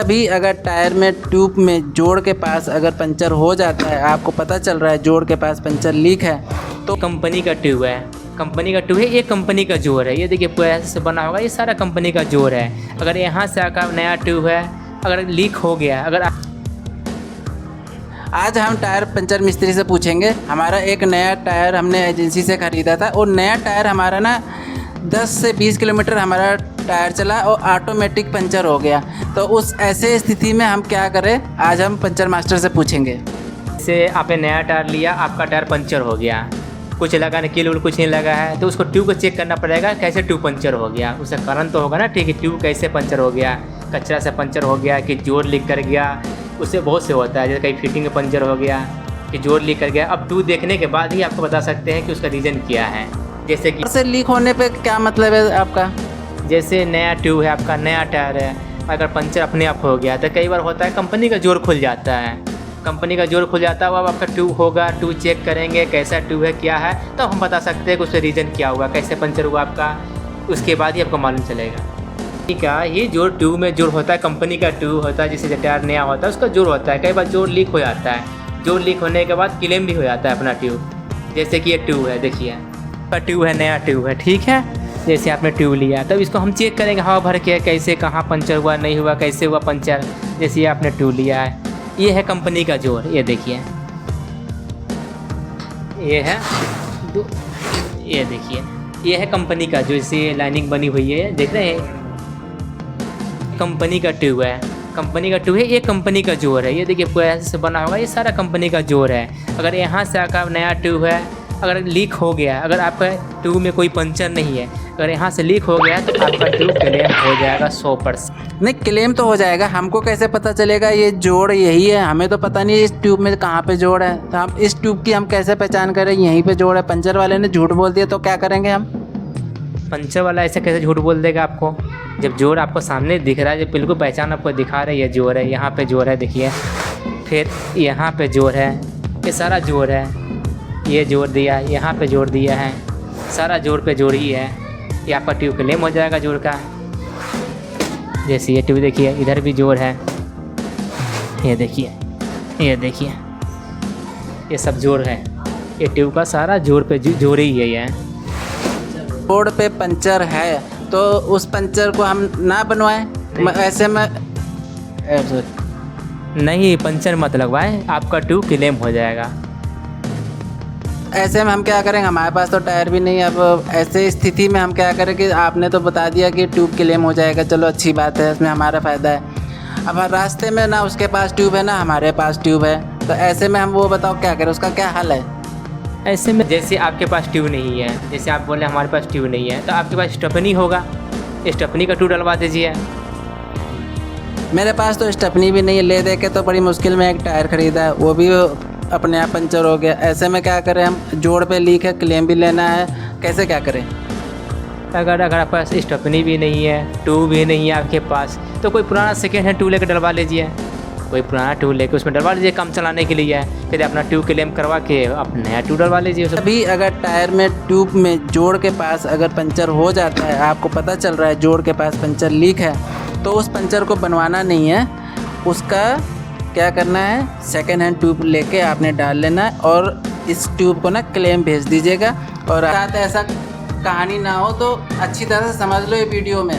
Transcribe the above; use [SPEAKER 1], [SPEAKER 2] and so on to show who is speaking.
[SPEAKER 1] अभी अगर टायर में ट्यूब में जोड़ के पास अगर पंचर हो जाता है, आपको पता चल रहा है जोड़ के पास पंचर लीक है,
[SPEAKER 2] तो कंपनी का ट्यूब है, कंपनी का ट्यूब है, ये कंपनी का जोड़ है। ये देखिए पूरा ऐसे से बना होगा, ये सारा कंपनी का जोड़ है। अगर यहाँ से आकर नया ट्यूब है, अगर लीक हो गया, अगर
[SPEAKER 1] आज हम टायर पंचर मिस्त्री से पूछेंगे। हमारा एक नया टायर हमने एजेंसी से ख़रीदा था और नया टायर हमारा ना 10 से 20 किलोमीटर हमारा टायर चला और ऑटोमेटिक पंचर हो गया। तो उस ऐसे स्थिति में हम क्या करें, आज हम पंचर मास्टर से पूछेंगे।
[SPEAKER 2] से आपने नया टायर लिया, आपका टायर पंचर हो गया, कुछ लगा नहीं, कील कुछ नहीं लगा है, तो उसको ट्यूब को चेक करना पड़ेगा कैसे ट्यूब पंचर हो गया। उसका कारण तो होगा ना, ठीक है, ट्यूब कैसे पंचर हो गया, कचरा से पंचर हो गया कि जोड़ लीक कर गया, उससे बहुत से होता है। जैसे कहीं फिटिंग में पंचर हो गया कि जोड़ लीक कर गया। अब ट्यूब देखने के बाद ही आपको बता सकते हैं कि उसका रीज़न क्या है। जैसे कि
[SPEAKER 1] से लीक होने पे क्या मतलब है आपका?
[SPEAKER 2] जैसे नया ट्यूब है, आपका नया टायर है, अगर पंचर अपने आप हो गया तो कई बार होता है कंपनी का जोड़ खुल जाता है, कंपनी का जोड़ खुल जाता है। अब आपका ट्यूब होगा, ट्यूब चेक करेंगे कैसा ट्यूब है क्या है, तो हम बता सकते हैं कि उसका रीज़न क्या हुआ, कैसे पंचर हुआ आपका, उसके बाद ही आपको मालूम चलेगा। ठीक है, ये जो ट्यूब में जोड़ होता है, कंपनी का ट्यूब होता है, जिससे टायर नया होता है उसका जोड़ होता है। कई बार जोड़ लीक हो जाता है, जोड़ लीक होने के बाद क्लेम भी हो जाता है अपना ट्यूब। जैसे कि ये ट्यूब है, देखिए ट्यूब है, नया ट्यूब है, ठीक है। जैसे आपने ट्यूब लिया तब इसको हम चेक करेंगे हवा भर के कैसे कहाँ पंचर हुआ, नहीं हुआ, कैसे हुआ पंचर। जैसे ये आपने ट्यूब लिया है, ये है कंपनी का जोड़, ये देखिए, ये है ये देखिए, ये है कंपनी का जो इसे लाइनिंग बनी हुई है, देख रहे हैं, कंपनी का ट्यूब है, कंपनी का ट्यूब है, ये कंपनी का जोड़ है। ये देखिए पूरा ऐसे से बना होगा, ये सारा कंपनी का जोड़ है। अगर यहाँ से आकर नया ट्यूब है, अगर लीक हो गया, अगर आपका ट्यूब में कोई पंचर नहीं है, अगर यहाँ से लीक हो गया तो आपका ट्यूब क्लेम हो जाएगा 100%।
[SPEAKER 1] नहीं, क्लेम तो हो जाएगा, हमको कैसे पता चलेगा ये जोड़ यही है? हमें तो पता नहीं इस ट्यूब में कहाँ पे जोड़ है, तो हम इस ट्यूब की हम कैसे पहचान करें यहीं पे जोड़ है? पंचर वाले ने झूठ बोल दिया तो क्या करेंगे हम?
[SPEAKER 2] पंचर वाला ऐसे कैसे झूठ बोल देगा आपको, जब जोड़ आपको सामने दिख रहा है, जब बिल्कुल पहचान आपको दिखा रही है, जोड़ है, यहाँ पे जोड़ है, देखिए, फिर यहाँ पे जोड़ है, ये सारा जोड़ है, ये जोड़ दिया, यहाँ पे जोड़ दिया है, सारा जोड़ पे जोड़ ही है, ये आपका ट्यूब क्लेम हो जाएगा जोड़ का। जैसे ये ट्यूब देखिए, इधर भी जोड़ है, ये देखिए, ये देखिए, ये सब जोड़ है, ये ट्यूब का सारा जोड़ पे जोड़ ही है।
[SPEAKER 1] जोड़ पे पंचर है तो उस पंचर को हम ना बनवाएं? ऐसे में
[SPEAKER 2] नहीं, पंचर मत लगवाएं, आपका ट्यूब क्लेम हो जाएगा।
[SPEAKER 1] ऐसे में हम क्या करेंगे? हमारे पास तो टायर भी नहीं है। अब ऐसे स्थिति में हम क्या करें कि आपने तो बता दिया कि ट्यूब क्लेम हो जाएगा, चलो अच्छी बात है, इसमें हमारा फ़ायदा है। अब हर रास्ते में ना उसके पास ट्यूब है ना हमारे पास ट्यूब है, तो ऐसे में हम वो बताओ क्या करें, उसका क्या हल है?
[SPEAKER 2] ऐसे में जैसे आपके पास ट्यूब नहीं है, जैसे आप बोले हमारे पास ट्यूब नहीं है, तो आपके पास स्टेपनी होगा, स्टेपनी का ट्यूब डलवा दीजिए।
[SPEAKER 1] मेरे पास तो स्टेपनी भी नहीं है, ले दे के तो बड़ी मुश्किल में एक टायर ख़रीदा है, वो भी अपने आप पंचर हो गया। ऐसे में क्या करें हम? जोड़ पे लीक है, क्लेम भी लेना है, कैसे क्या करें?
[SPEAKER 2] अगर आपके पास स्टेपनी भी नहीं है, ट्यूब भी नहीं है आपके पास, तो कोई पुराना सेकेंड हैंड ट्यूब लेकर डलवा लीजिए, कोई पुराना ट्यूब लेकर उसमें डलवा लीजिए, काम चलाने के लिए है, फिर अपना ट्यूब क्लेम करवा के आप नया ट्यूब डलवा लीजिए।
[SPEAKER 1] अभी अगर टायर में ट्यूब में जोड़ के पास अगर पंचर हो जाता है, आपको पता चल रहा है जोड़ के पास पंचर लीक है, तो उस पंचर को बनवाना नहीं है, उसका क्या करना है, सेकेंड हैंड ट्यूब लेके आपने डाल लेना है और इस ट्यूब को ना क्लेम भेज दीजिएगा। और साथ ऐसा कहानी ना हो तो अच्छी तरह से समझ लो ये वीडियो में